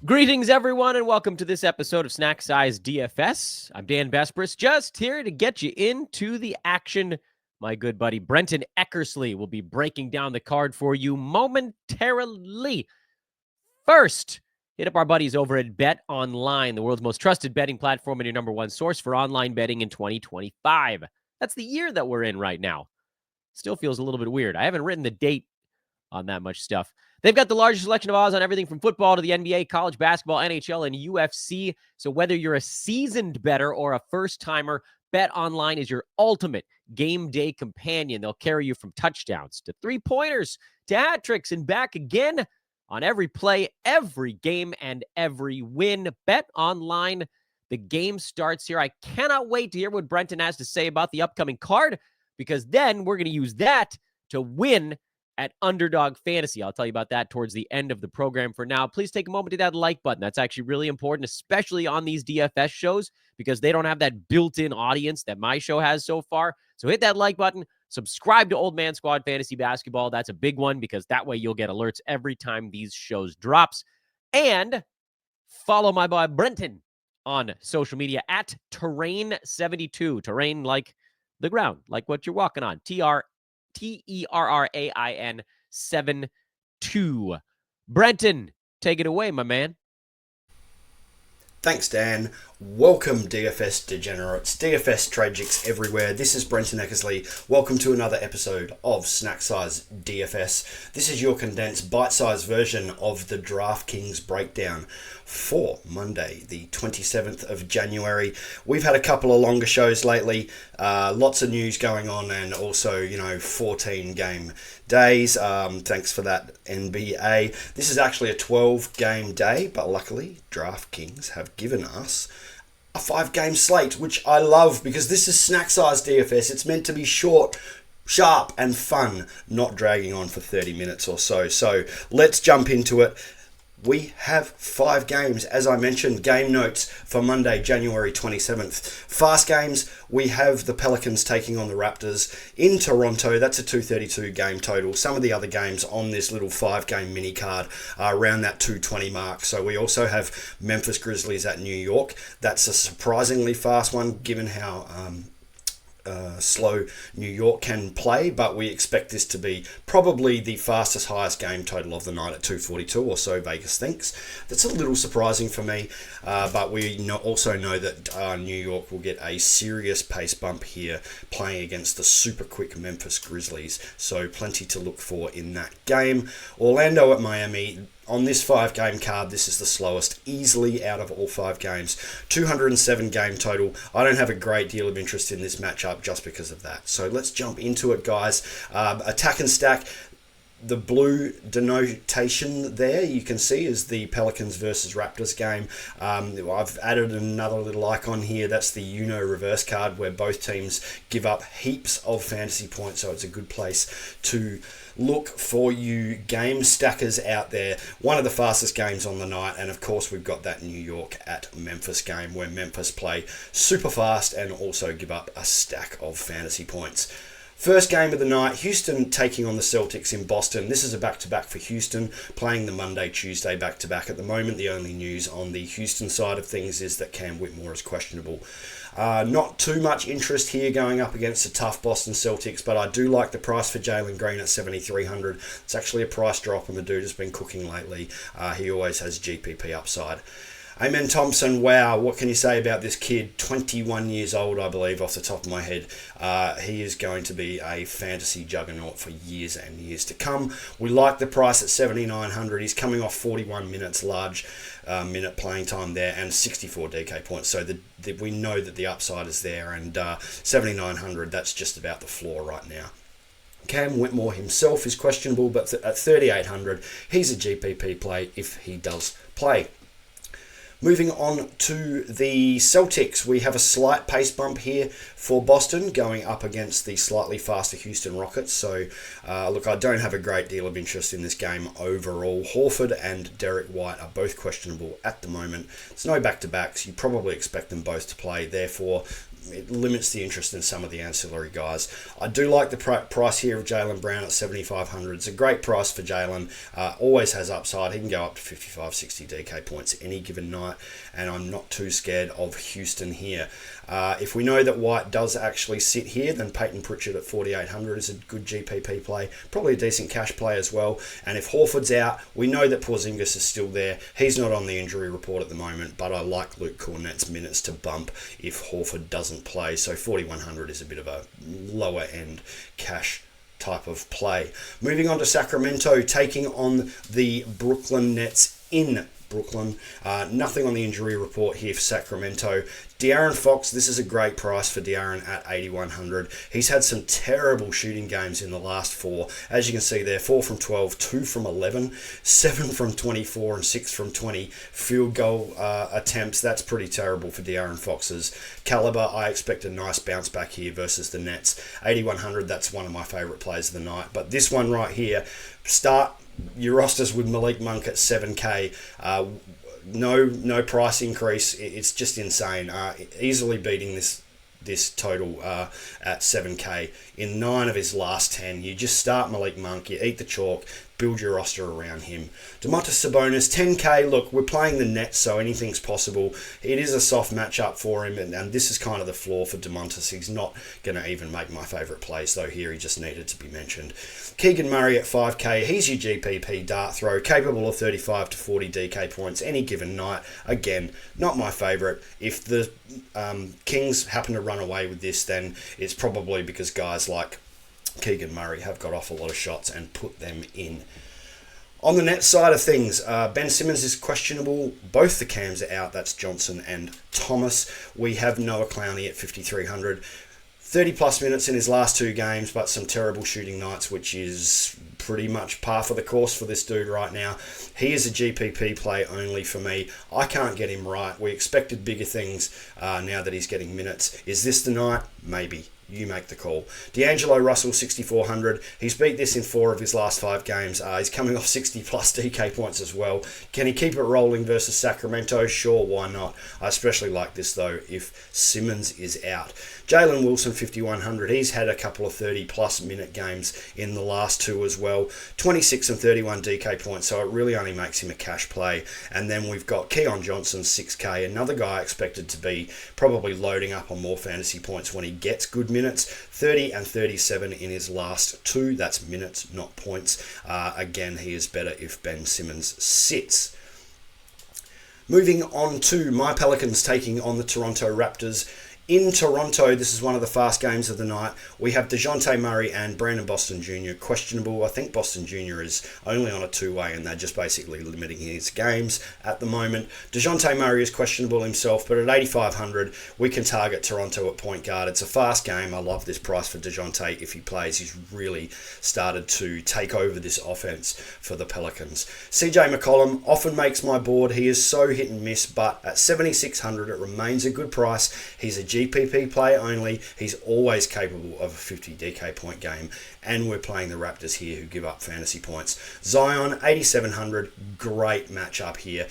Greetings, everyone, and welcome to this episode of Snack Size DFS. I'm Dan Besbris, just here to get you into the action. My good buddy Brenton Eckersley will be breaking down the card for you momentarily. First, hit up our buddies over at Bet Online, the world's most trusted betting platform and your number one source for online betting in 2025. That's the year that we're in right now. Still feels a little bit weird. I haven't written the date on that much stuff. They've got the largest selection of odds on everything from football to the NBA, college basketball, NHL, and UFC. So whether you're a seasoned bettor or a first-timer, Bet Online is your ultimate game day companion. They'll carry you from touchdowns to three-pointers to hat tricks and back again on every play, every game, and every win. Bet Online, the game starts here. I cannot wait to hear what Brenton has to say about the upcoming card, because then we're going to use that to win at Underdog Fantasy. I'll tell you about that towards the end of the program. For now, please take a moment to hit that like button. That's actually really important, especially on these DFS shows, because they don't have that built-in audience that my show has so far. So hit that like button. Subscribe to Old Man Squad Fantasy Basketball. That's a big one, because that way you'll get alerts every time these shows drops. And follow my boy Brenton on social media at Terrain72. Terrain like the ground, like what you're walking on. Terrain 72. Brenton, take it away, my man. Thanks, Dan. Welcome, DFS degenerates, DFS tragics everywhere. This is Brenton Eckersley. Welcome to another episode of Snack Size DFS. This is your condensed bite-sized version of the DraftKings breakdown for Monday, the 27th of January. We've had a couple of longer shows lately, lots of news going on, and also, 14 game days. Thanks for that, NBA. This is actually a 12-game day, but luckily, DraftKings have given us a 5-game slate, which I love, because this is snack size DFS. It's meant to be short, sharp, and fun, not dragging on for 30 minutes or so. So let's jump into it. We have 5 games, as I mentioned. Game notes for Monday, January 27th. Fast games, we have the Pelicans taking on the Raptors in Toronto. That's a 232 game total. Some of the other games on this little 5-game mini card are around that 220 mark. So we also have Memphis Grizzlies at New York. That's a surprisingly fast one, given how slow New York can play, but we expect this to be probably the fastest, highest game total of the night at 242 or so, Vegas thinks. That's a little surprising for me, but we also know that New York will get a serious pace bump here playing against the super quick Memphis Grizzlies, so plenty to look for in that game. Orlando at Miami. On this 5-game card, this is the slowest, easily out of all 5 games. 207 game total. I don't have a great deal of interest in this matchup just because of that. So let's jump into it, guys. Attack and stack. The blue denotation there you can see is the Pelicans versus Raptors game. I've added another little icon here. That's the Uno reverse card, where both teams give up heaps of fantasy points, so it's a good place to look for you game stackers out there. One of the fastest games on the night, and of course we've got that New York at Memphis game, where Memphis play super fast and also give up a stack of fantasy points. First game of the night, Houston taking on the Celtics in Boston. This is a back-to-back for Houston, playing the Monday, Tuesday back-to-back. At the moment, the only news on the Houston side of things is that Cam Whitmore is questionable. Not too much interest here going up against the tough Boston Celtics, but I do like the price for Jalen Green at 7,300. It's actually a price drop, and the dude has been cooking lately. He always has GPP upside. Amen Thompson, wow, what can you say about this kid? 21 years old, I believe, off the top of my head. He is going to be a fantasy juggernaut for years and years to come. We like the price at 7,900. He's coming off 41 minutes, large minute playing time there, and 64 DK points. So we know that the upside is there, and 7,900, that's just about the floor right now. Cam Whitmore himself is questionable, but at 3,800, he's a GPP play if he does play. Moving on to the Celtics, we have a slight pace bump here for Boston going up against the slightly faster Houston Rockets. So, look, I don't have a great deal of interest in this game overall. Horford and Derek White are both questionable at the moment. It's no back-to-backs. You probably expect them both to play. Therefore, it limits the interest in some of the ancillary guys. I do like the price here of Jaylen Brown at 7,500. It's a great price for Jaylen. Always has upside. He can go up to 55, 60 DK points any given night, and I'm not too scared of Houston here. If we know that White does actually sit here, then Peyton Pritchard at 4,800 is a good GPP play, probably a decent cash play as well. And if Horford's out, we know that Porzingis is still there. He's not on the injury report at the moment, but I like Luke Cornett's minutes to bump if Horford doesn't play. So 4,100 is a bit of a lower end cash type of play. Moving on to Sacramento, taking on the Brooklyn Nets in Brooklyn. Nothing on the injury report here for Sacramento. De'Aaron Fox, this is a great price for De'Aaron at 8,100. He's had some terrible shooting games in the last 4. As you can see there, 4 from 12, 2 from 11, 7 from 24, and 6 from 20 field goal attempts. That's pretty terrible for De'Aaron Fox's caliber. I expect a nice bounce back here versus the Nets. 8,100, that's one of my favourite plays of the night. But this one right here, start your rosters with Malik Monk at 7K. No price increase. It's just insane. Easily beating this total at 7K in 9 of his last 10. You just start Malik Monk. You eat the chalk. Build your roster around him. Domantas Sabonis, 10K. Look, we're playing the Nets, so anything's possible. It is a soft matchup for him, and this is kind of the flaw for Domantas. He's not going to even make my favourite plays, though here he just needed to be mentioned. Keegan Murray at 5K. He's your GPP dart throw, capable of 35 to 40 DK points any given night. Again, not my favourite. If the Kings happen to run away with this, then it's probably because guys like Keegan Murray have got off a lot of shots and put them in. On the net side of things, Ben Simmons is questionable. Both the cams are out. That's Johnson and Thomas. We have Noah Clowney at 5,300. 30 plus minutes in his last 2 games, but some terrible shooting nights, which is pretty much par for the course for this dude right now. He is a GPP play only for me. I can't get him right. We expected bigger things now that he's getting minutes. Is this the night? Maybe. You make the call. D'Angelo Russell, 6,400. He's beat this in 4 of his last 5 games. He's coming off 60 plus DK points as well. Can he keep it rolling versus Sacramento? Sure, why not? I especially like this, though, if Simmons is out. Jalen Wilson, 5,100. He's had a couple of 30 plus minute games in the last 2 as well. 26 and 31 DK points, so it really only makes him a cash play. And then we've got Keon Johnson, 6K. Another guy expected to be probably loading up on more fantasy points when he gets good minutes. 30 and 37 in his last 2. That's minutes, not points. Again, he is better if Ben Simmons sits. Moving on to my Pelicans taking on the Toronto Raptors. In Toronto, this is one of the fast games of the night. We have DeJounte Murray and Brandon Boston Jr. questionable. I think Boston Jr. is only on a 2-way, and they're just basically limiting his games at the moment. DeJounte Murray is questionable himself, but at 8,500, we can target Toronto at point guard. It's a fast game. I love this price for DeJounte if he plays. He's really started to take over this offense for the Pelicans. CJ McCollum often makes my board. He is so hit and miss, but at 7,600, it remains a good price. He's a GPP play only. He's always capable of a 50 DK point game, and we're playing the Raptors here who give up fantasy points. Zion, 8,700, great matchup here.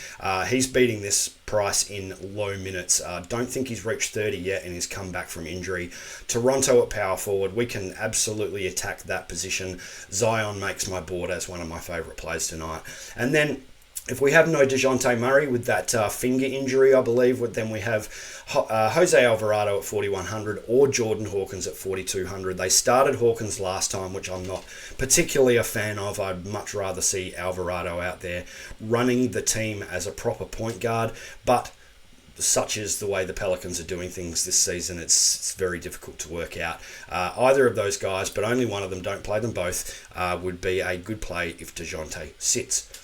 He's beating this price in low minutes. Don't think he's reached 30 yet and he's come back from injury. Toronto at power forward, we can absolutely attack that position. Zion makes my board as one of my favourite plays tonight. And then if we have no DeJounte Murray with that finger injury, I believe, then we have Jose Alvarado at 4,100 or Jordan Hawkins at 4,200. They started Hawkins last time, which I'm not particularly a fan of. I'd much rather see Alvarado out there running the team as a proper point guard, but such is the way the Pelicans are doing things this season. It's very difficult to work out. Either of those guys, but only one of them, don't play them both, would be a good play if DeJounte sits.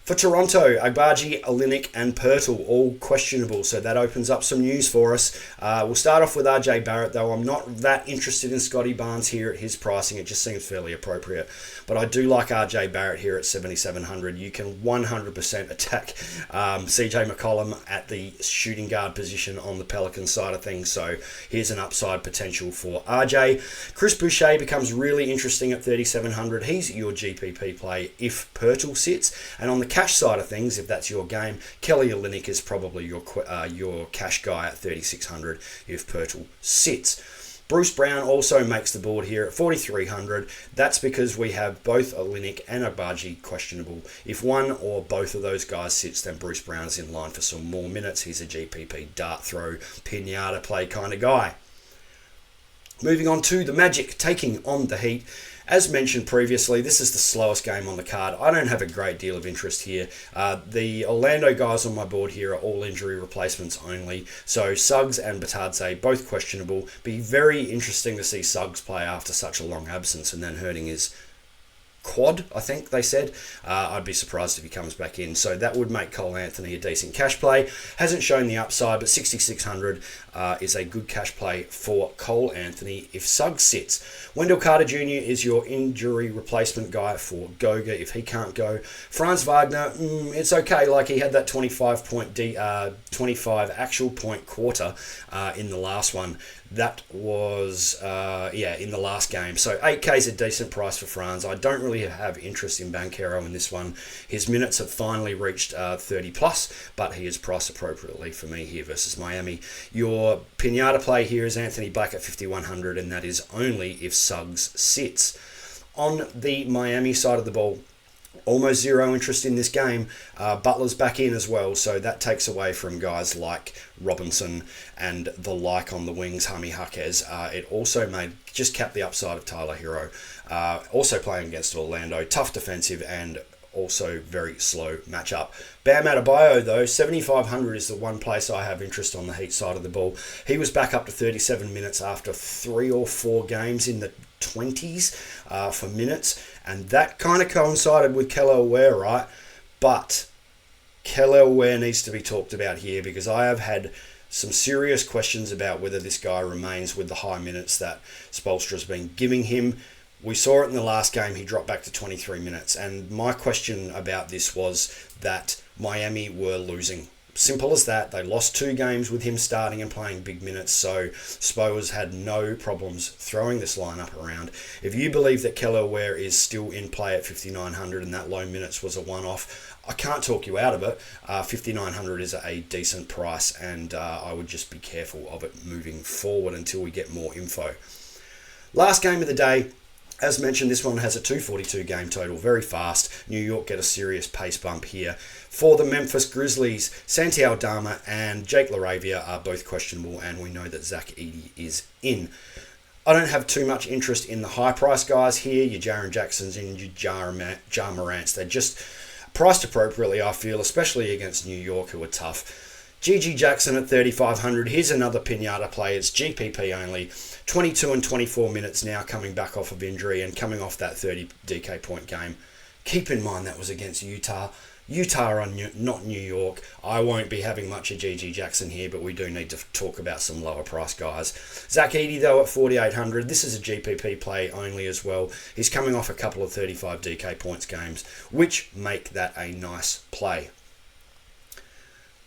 For Toronto, Agbaji, Olynyk and Pirtle, all questionable, so that opens up some news for us. We'll start off with RJ Barrett, though. I'm not that interested in Scotty Barnes here at his pricing. It just seems fairly appropriate. But I do like RJ Barrett here at 7,700. You can 100% attack CJ McCollum at the shooting guard position on the Pelicans side of things, so here's an upside potential for RJ. Chris Boucher becomes really interesting at 3,700. He's your GPP play if Pirtle sits. And on the cash side of things, if that's your game, Kelly Olynyk is probably your cash guy at 3,600 if Pirtle sits. Bruce Brown also makes the board here at 4,300. That's because we have both Olynyk and Agbaji questionable. If one or both of those guys sits, then Bruce Brown's in line for some more minutes. He's a GPP dart throw, pinata play kind of guy. Moving on to the Magic, taking on the Heat. As mentioned previously, this is the slowest game on the card. I don't have a great deal of interest here. The Orlando guys on my board here are all injury replacements only. So Suggs and Batadze, both questionable. Be very interesting to see Suggs play after such a long absence and then hurting his quad, I think they said. I'd be surprised if he comes back in. So that would make Cole Anthony a decent cash play. Hasn't shown the upside, but 6,600 is a good cash play for Cole Anthony if Suggs sits. Wendell Carter Jr. is your injury replacement guy for Goga if he can't go. Franz Wagner, it's okay. Like, he had that 25 actual point quarter in the last one. That was, in the last game. So 8K is a decent price for Franz. I don't really have interest in Banchero in this one. His minutes have finally reached 30 plus, but he is priced appropriately for me here versus Miami. Your pinata play here is Anthony Black at 5,100, and that is only if Suggs sits. On the Miami side of the ball, almost zero interest in this game. Butler's back in as well, so that takes away from guys like Robinson and the like on the wings, Hami Jaquez. It also just capped the upside of Tyler Hero. Also playing against Orlando, tough defensive and also very slow matchup. Bam Adebayo, though, 7,500 is the one place I have interest on the Heat side of the ball. He was back up to 37 minutes after 3 or 4 games in the 20s for minutes, and that kind of coincided with Kelly Ware, right? But Kelly Ware needs to be talked about here because I have had some serious questions about whether this guy remains with the high minutes that Spoelstra's been giving him. We saw it in the last game. He dropped back to 23 minutes. And my question about this was that Miami were losing. Simple as that. They lost 2 games with him starting and playing big minutes. So Spo has had no problems throwing this lineup around. If you believe that Kelly Ware is still in play at 5,900 and that low minutes was a one-off, I can't talk you out of it. 5,900 is a decent price, and I would just be careful of it moving forward until we get more info. Last game of the day. As mentioned, this one has a 242 game total, very fast. New York get a serious pace bump here. For the Memphis Grizzlies, Santi Aldama and Jake LaRavia are both questionable, and we know that Zach Edey is in. I don't have too much interest in the high price guys here, your Jaren Jacksons and your Ja Morants. They're just priced appropriately, I feel, especially against New York, who are tough. GG Jackson at 3,500. Here's another pinata play. It's GPP only. 22 and 24 minutes now, coming back off of injury and coming off that 30 DK point game. Keep in mind that was against Utah. Utah are not New York. I won't be having much of GG Jackson here, but we do need to talk about some lower price guys. Zach Edey, though, at 4,800. This is a GPP play only as well. He's coming off a couple of 35 DK points games, which make that a nice play.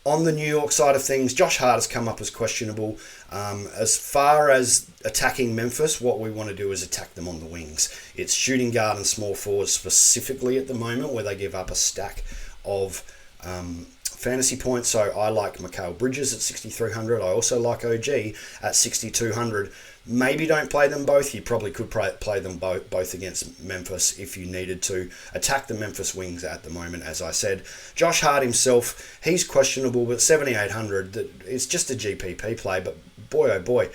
On the New York side of things, Josh Hart has come up as questionable. As far as attacking Memphis, what we want to do is attack them on the wings. It's shooting guard and small forward specifically at the moment, where they give up a stack of fantasy points. So I like Mikal Bridges at 6,300. I also like OG at 6,200. Maybe don't play them both. You probably could play them both against Memphis if you needed to. Attack the Memphis wings at the moment, as I said. Josh Hart himself, he's questionable, but 7,800, it's just a GPP play. But boy, oh boy,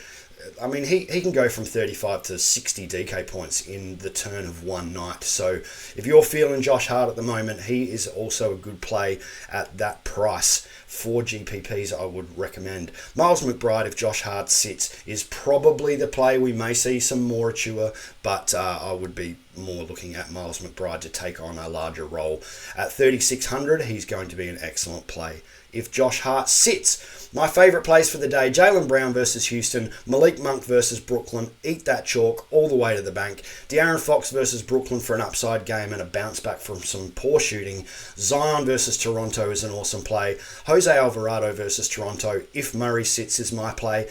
I mean, he can go from 35 to 60 DK points in the turn of one night. So if you're feeling Josh Hart at the moment, he is also a good play at that price. For GPPs, I would recommend. Miles McBride, if Josh Hart sits, is probably the play. We may see some more Achua, but I would be more looking at Miles McBride to take on a larger role. At 3,600, he's going to be an excellent play. If Josh Hart sits, my favourite plays for the day, Jaylen Brown versus Houston, Malik Monk versus Brooklyn, eat that chalk all the way to the bank. De'Aaron Fox versus Brooklyn for an upside game and a bounce back from some poor shooting. Zion versus Toronto is an awesome play. Jose Alvarado versus Toronto, if Murray sits, is my play.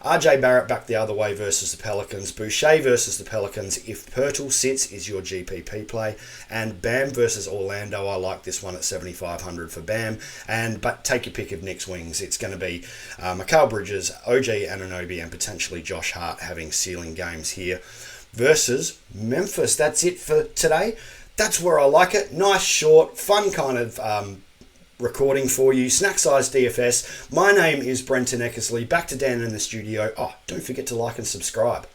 RJ Barrett back the other way versus the Pelicans. Boucher versus the Pelicans. If Pirtle sits is your GPP play. And Bam versus Orlando. I like this one at 7,500 for Bam. But take your pick of Knicks wings. It's going to be Mikal Bridges, OG Anunoby, and potentially Josh Hart having ceiling games here. Versus Memphis. That's it for today. That's where I like it. Nice, short, fun kind of recording for you. Snack Size DFS. My name is Brenton Eckersley. Back to Dan in the studio. Oh, don't forget to like and subscribe.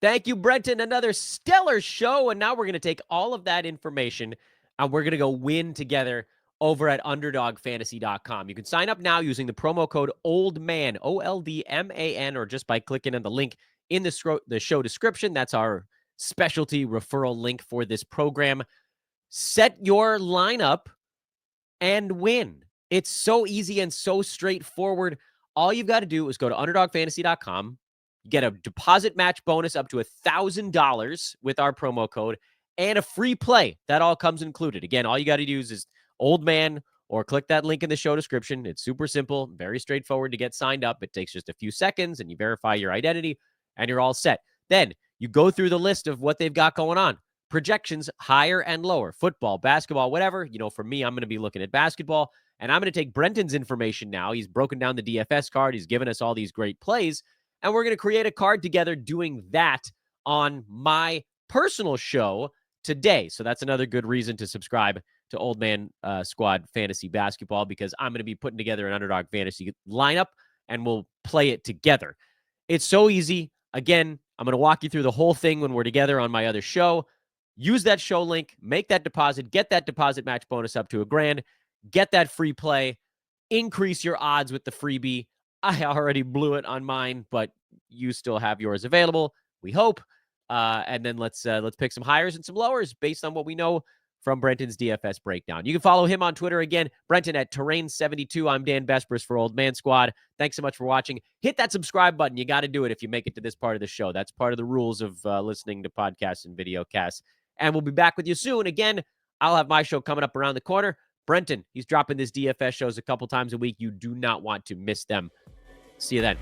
Thank you, Brenton. Another stellar show. And now we're going to take all of that information and we're going to go win together over at underdogfantasy.com. You can sign up now using the promo code OLDMAN, OLDMAN, or just by clicking on the link in the show description. That's our specialty referral link for this program. Set your lineup and win. It's so easy and so straightforward. All you've got to do is go to underdogfantasy.com, get a deposit match bonus up to $1,000 with our promo code, and a free play. That all comes included. Again, all you got to do is Old Man or click that link in the show description. It's super simple, very straightforward to get signed up. It takes just a few seconds and you verify your identity and you're all set. Then you go through the list of what they've got going on. Projections higher and lower, football, basketball, whatever. For me, I'm going to be looking at basketball, and I'm going to take Brenton's information now. He's broken down the DFS card. He's given us all these great plays, and we're going to create a card together doing that on my personal show today. So that's another good reason to subscribe to Old Man Squad Fantasy Basketball, because I'm going to be putting together an Underdog Fantasy lineup, and we'll play it together. It's so easy. Again, I'm going to walk you through the whole thing when we're together on my other show. Use that show link, make that deposit, get that deposit match bonus up to $1,000, get that free play, increase your odds with the freebie. I already blew it on mine, but you still have yours available, we hope. And then let's pick some hires and some lowers based on what we know from Brenton's DFS breakdown. You can follow him on Twitter again, Brenton at Terrain72. I'm Dan Vespers for Old Man Squad. Thanks so much for watching. Hit that subscribe button. You got to do it if you make it to this part of the show. That's part of the rules of listening to podcasts and video casts. And we'll be back with you soon. Again, I'll have my show coming up around the corner. Brenton, he's dropping his DFS shows a couple times a week. You do not want to miss them. See you then.